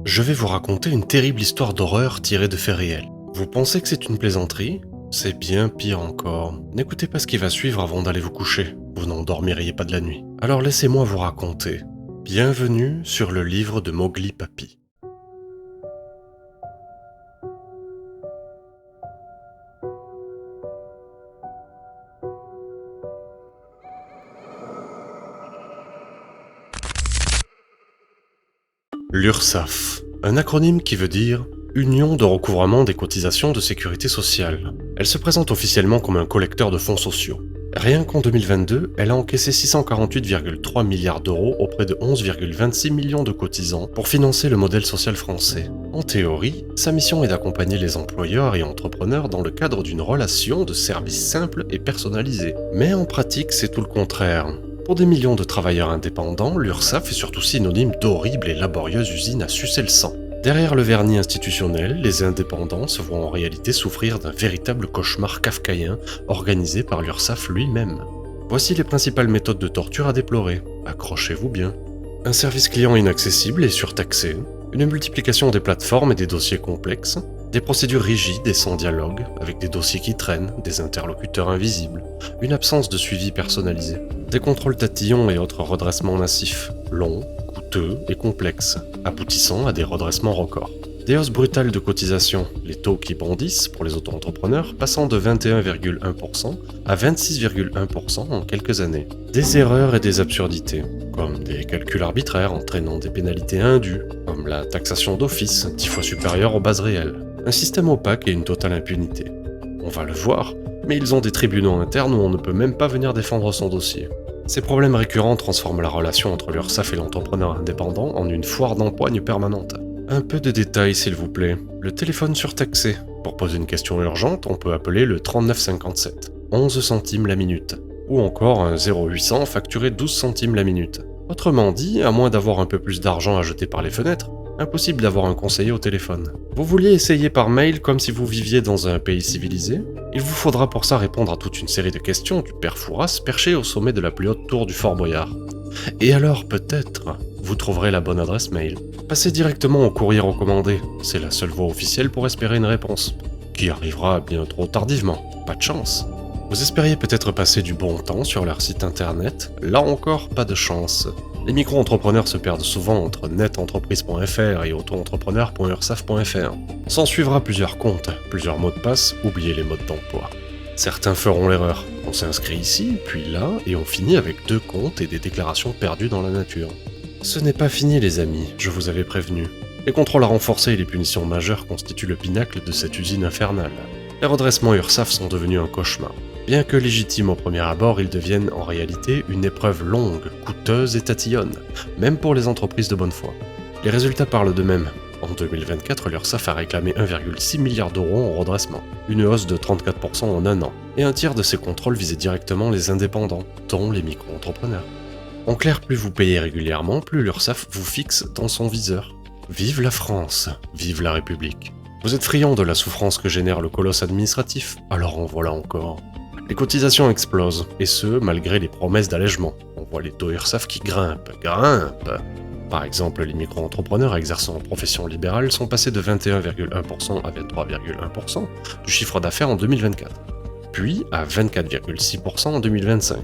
Je vais vous raconter une terrible histoire d'horreur tirée de faits réels. Vous pensez que c'est une plaisanterie? C'est bien pire encore. N'écoutez pas ce qui va suivre avant d'aller vous coucher. Vous n'en dormiriez pas de la nuit. Alors laissez-moi vous raconter. Bienvenue sur le livre de Mowgli Papy. L'URSSAF, un acronyme qui veut dire Union de recouvrement des cotisations de sécurité sociale. Elle se présente officiellement comme un collecteur de fonds sociaux. Rien qu'en 2022, elle a encaissé 648,3 milliards d'euros auprès de 11,26 millions de cotisants pour financer le modèle social français. En théorie, sa mission est d'accompagner les employeurs et entrepreneurs dans le cadre d'une relation de service simple et personnalisée. Mais en pratique, c'est tout le contraire. Pour des millions de travailleurs indépendants, l'URSSAF est surtout synonyme d'horribles et laborieuses usines à sucer le sang. Derrière le vernis institutionnel, les indépendants se voient en réalité souffrir d'un véritable cauchemar kafkaïen organisé par l'URSSAF lui-même. Voici les principales méthodes de torture à déplorer. Accrochez-vous bien. Un service client inaccessible et surtaxé, une multiplication des plateformes et des dossiers complexes, des procédures rigides et sans dialogue, avec des dossiers qui traînent, des interlocuteurs invisibles, une absence de suivi personnalisé, des contrôles tatillons et autres redressements massifs, longs, coûteux et complexes, aboutissant à des redressements records. Des hausses brutales de cotisations, les taux qui bondissent pour les auto-entrepreneurs, passant de 21,1% à 26,1% en quelques années. Des erreurs et des absurdités, comme des calculs arbitraires entraînant des pénalités indues, comme la taxation d'office 10 fois supérieure aux bases réelles. Un système opaque et une totale impunité. On va le voir, mais ils ont des tribunaux internes où on ne peut même pas venir défendre son dossier. Ces problèmes récurrents transforment la relation entre l'URSSAF et l'entrepreneur indépendant en une foire d'empoigne permanente. Un peu de détails s'il vous plaît. Le téléphone surtaxé. Pour poser une question urgente, on peut appeler le 3957, 11 centimes la minute. Ou encore un 0800 facturé 12 centimes la minute. Autrement dit, à moins d'avoir un peu plus d'argent à jeter par les fenêtres, impossible d'avoir un conseiller au téléphone. Vous vouliez essayer par mail comme si vous viviez dans un pays civilisé? Il vous faudra pour ça répondre à toute une série de questions du père Fouras perché au sommet de la plus haute tour du Fort Boyard. Et alors peut-être, vous trouverez la bonne adresse mail. Passez directement au courrier recommandé, c'est la seule voie officielle pour espérer une réponse, qui arrivera bien trop tardivement, pas de chance. Vous espériez peut-être passer du bon temps sur leur site internet, là encore pas de chance. Les micro-entrepreneurs se perdent souvent entre netentreprise.fr et auto-entrepreneur.ursaf.fr. S'en suivra plusieurs comptes, plusieurs mots de passe, oubliez les modes d'emploi. Certains feront l'erreur. On s'inscrit ici, puis là, et on finit avec 2 comptes et des déclarations perdues dans la nature. Ce n'est pas fini les amis, je vous avais prévenu. Les contrôles à renforcer et les punitions majeures constituent le pinacle de cette usine infernale. Les redressements URSSAF sont devenus un cauchemar. Bien que légitimes au premier abord, ils deviennent en réalité une épreuve longue, coûteuse et tatillonne, même pour les entreprises de bonne foi. Les résultats parlent d'eux-mêmes. En 2024, l'URSSAF a réclamé 1,6 milliard d'euros en redressement, une hausse de 34% en un an, et un tiers de ces contrôles visaient directement les indépendants, dont les micro-entrepreneurs. En clair, plus vous payez régulièrement, plus l'URSSAF vous fixe dans son viseur. Vive la France, vive la République. Vous êtes friand de la souffrance que génère le colosse administratif? Alors en voilà encore. Les cotisations explosent, et ce, malgré les promesses d'allègement. On voit les taux URSSAF qui grimpent. Par exemple, les micro-entrepreneurs exerçant en profession libérale sont passés de 21,1% à 23,1% du chiffre d'affaires en 2024, puis à 24,6% en 2025,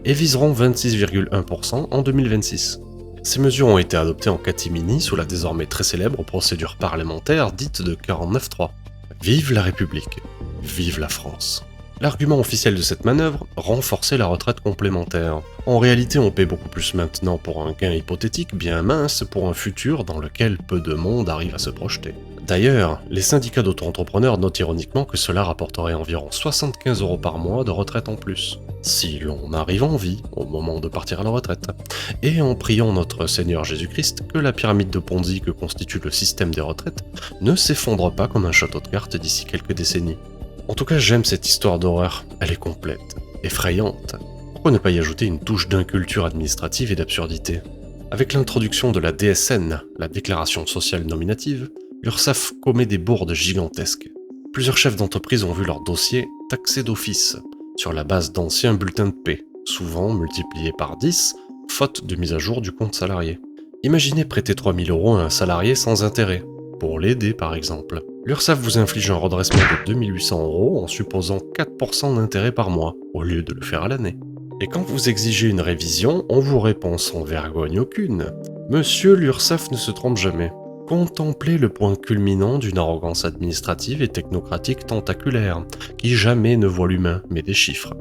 et viseront 26,1% en 2026. Ces mesures ont été adoptées en catimini sous la désormais très célèbre procédure parlementaire dite de 49.3. Vive la République, vive la France. L'argument officiel de cette manœuvre, renforcer la retraite complémentaire. En réalité, on paie beaucoup plus maintenant pour un gain hypothétique bien mince pour un futur dans lequel peu de monde arrive à se projeter. D'ailleurs, les syndicats d'auto-entrepreneurs notent ironiquement que cela rapporterait environ 75 € par mois de retraite en plus, si l'on arrive en vie au moment de partir à la retraite, et en priant notre Seigneur Jésus-Christ que la pyramide de Ponzi que constitue le système des retraites ne s'effondre pas comme un château de cartes d'ici quelques décennies. En tout cas, j'aime cette histoire d'horreur, elle est complète, effrayante. Pourquoi ne pas y ajouter une touche d'inculture administrative et d'absurdité? Avec l'introduction de la DSN, la déclaration sociale nominative, l'URSSAF commet des bourdes gigantesques. Plusieurs chefs d'entreprise ont vu leur dossier taxé d'office, sur la base d'anciens bulletins de paie, souvent multipliés par 10, faute de mise à jour du compte salarié. Imaginez prêter 3 000 € à un salarié sans intérêt, pour l'aider par exemple. L'URSSAF vous inflige un redressement de 2 800 € en supposant 4% d'intérêt par mois, au lieu de le faire à l'année. Et quand vous exigez une révision, on vous répond sans vergogne aucune. Monsieur, l'URSSAF ne se trompe jamais. Contemplez le point culminant d'une arrogance administrative et technocratique tentaculaire, qui jamais ne voit l'humain, mais des chiffres,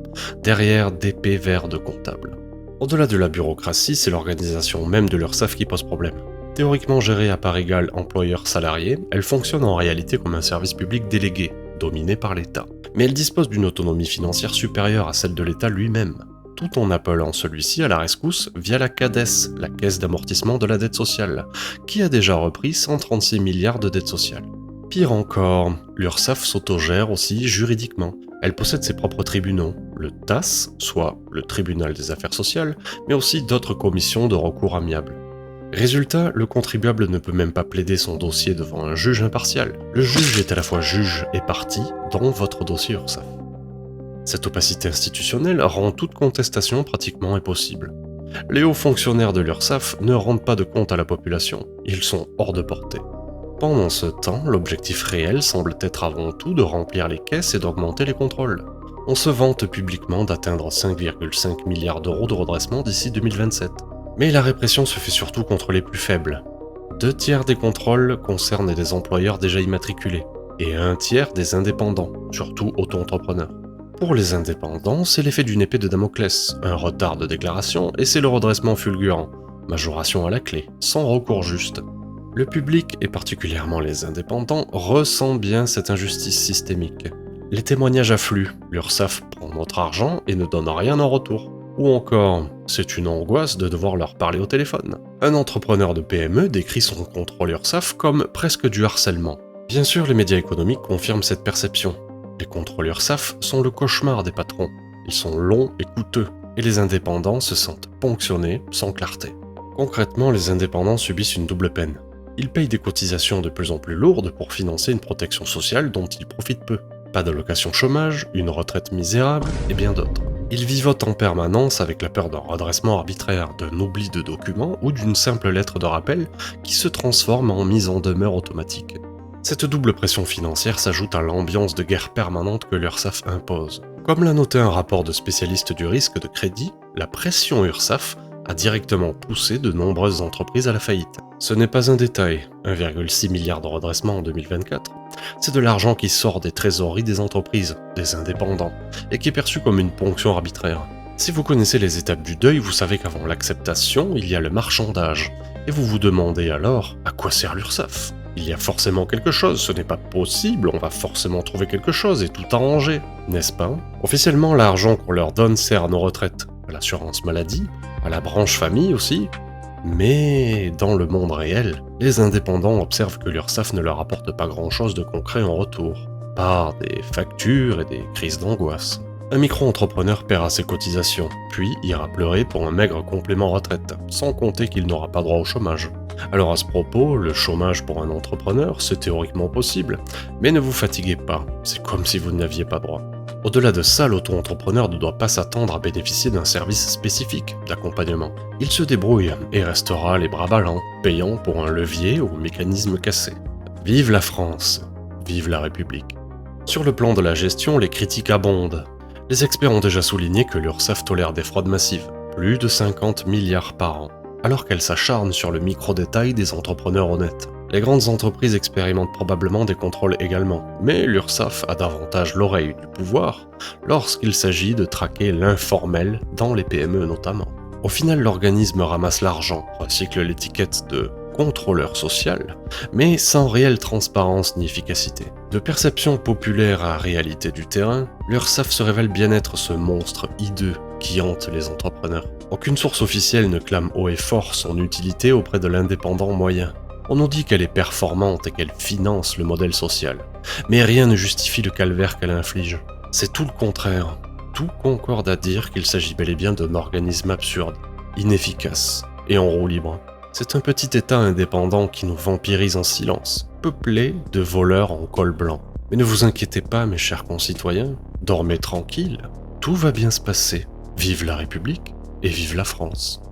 derrière d'épais vers de comptables. Au-delà de la bureaucratie, c'est l'organisation même de l'URSSAF qui pose problème. Théoriquement gérée à part égale employeur-salarié, elle fonctionne en réalité comme un service public délégué, dominé par l'État. Mais elle dispose d'une autonomie financière supérieure à celle de l'État lui-même, tout en appelant celui-ci à la rescousse via la CADES, la Caisse d'amortissement de la dette sociale, qui a déjà repris 136 milliards de dettes sociales. Pire encore, l'URSSAF s'autogère aussi juridiquement. Elle possède ses propres tribunaux, le TAS, soit le Tribunal des affaires sociales, mais aussi d'autres commissions de recours amiables. Résultat, le contribuable ne peut même pas plaider son dossier devant un juge impartial. Le juge est à la fois juge et partie dans votre dossier URSSAF. Cette opacité institutionnelle rend toute contestation pratiquement impossible. Les hauts fonctionnaires de l'URSSAF ne rendent pas de compte à la population, ils sont hors de portée. Pendant ce temps, l'objectif réel semble être avant tout de remplir les caisses et d'augmenter les contrôles. On se vante publiquement d'atteindre 5,5 milliards d'euros de redressement d'ici 2027. Mais la répression se fait surtout contre les plus faibles. 2 tiers des contrôles concernent des employeurs déjà immatriculés, et 1 tiers des indépendants, surtout auto-entrepreneurs. Pour les indépendants, c'est l'effet d'une épée de Damoclès, un retard de déclaration, et c'est le redressement fulgurant, majoration à la clé, sans recours juste. Le public, et particulièrement les indépendants, ressent bien cette injustice systémique. Les témoignages affluent, l'URSSAF prend notre argent et ne donne rien en retour. Ou encore, c'est une angoisse de devoir leur parler au téléphone. Un entrepreneur de PME décrit son contrôle URSSAF comme presque du harcèlement. Bien sûr, les médias économiques confirment cette perception. Les contrôles URSSAF sont le cauchemar des patrons. Ils sont longs et coûteux, et les indépendants se sentent ponctionnés sans clarté. Concrètement, les indépendants subissent une double peine. Ils payent des cotisations de plus en plus lourdes pour financer une protection sociale dont ils profitent peu. Pas d'allocation chômage, une retraite misérable, et bien d'autres. Ils vivotent en permanence avec la peur d'un redressement arbitraire, d'un oubli de documents ou d'une simple lettre de rappel qui se transforme en mise en demeure automatique. Cette double pression financière s'ajoute à l'ambiance de guerre permanente que l'URSSAF impose. Comme l'a noté un rapport de spécialistes du risque de crédit, la pression URSSAF a directement poussé de nombreuses entreprises à la faillite. Ce n'est pas un détail, 1,6 milliard de redressement en 2024. C'est de l'argent qui sort des trésoreries des entreprises, des indépendants, et qui est perçu comme une ponction arbitraire. Si vous connaissez les étapes du deuil, vous savez qu'avant l'acceptation, il y a le marchandage. Et vous vous demandez alors, à quoi sert l'URSSAF ? Il y a forcément quelque chose, ce n'est pas possible, on va forcément trouver quelque chose et tout arranger, n'est-ce pas ? Officiellement, l'argent qu'on leur donne sert à nos retraites, à l'assurance maladie, à la branche famille aussi. Mais dans le monde réel, les indépendants observent que l'URSSAF ne leur apporte pas grand-chose de concret en retour, par des factures et des crises d'angoisse. Un micro-entrepreneur paiera ses cotisations, puis ira pleurer pour un maigre complément retraite, sans compter qu'il n'aura pas droit au chômage. Alors à ce propos, le chômage pour un entrepreneur, c'est théoriquement possible, mais ne vous fatiguez pas, c'est comme si vous n'aviez pas droit. Au-delà de ça, l'auto-entrepreneur ne doit pas s'attendre à bénéficier d'un service spécifique d'accompagnement. Il se débrouille et restera les bras ballants, payant pour un levier au mécanisme cassé. Vive la France, vive la République. Sur le plan de la gestion, les critiques abondent. Les experts ont déjà souligné que l'URSSAF tolère des fraudes massives, plus de 50 milliards par an, alors qu'elle s'acharne sur le micro-détail des entrepreneurs honnêtes. Les grandes entreprises expérimentent probablement des contrôles également, mais l'URSSAF a davantage l'oreille du pouvoir lorsqu'il s'agit de traquer l'informel dans les PME notamment. Au final, l'organisme ramasse l'argent, recycle l'étiquette de contrôleur social, mais sans réelle transparence ni efficacité. De perception populaire à réalité du terrain, l'URSSAF se révèle bien être ce monstre hideux qui hante les entrepreneurs. Aucune source officielle ne clame haut et fort son utilité auprès de l'indépendant moyen. On nous dit qu'elle est performante et qu'elle finance le modèle social, mais rien ne justifie le calvaire qu'elle inflige. C'est tout le contraire. Tout concorde à dire qu'il s'agit bel et bien d'un organisme absurde, inefficace et en roue libre. C'est un petit État indépendant qui nous vampirise en silence, peuplé de voleurs en col blanc. Mais ne vous inquiétez pas, mes chers concitoyens, dormez tranquilles, tout va bien se passer. Vive la République et vive la France.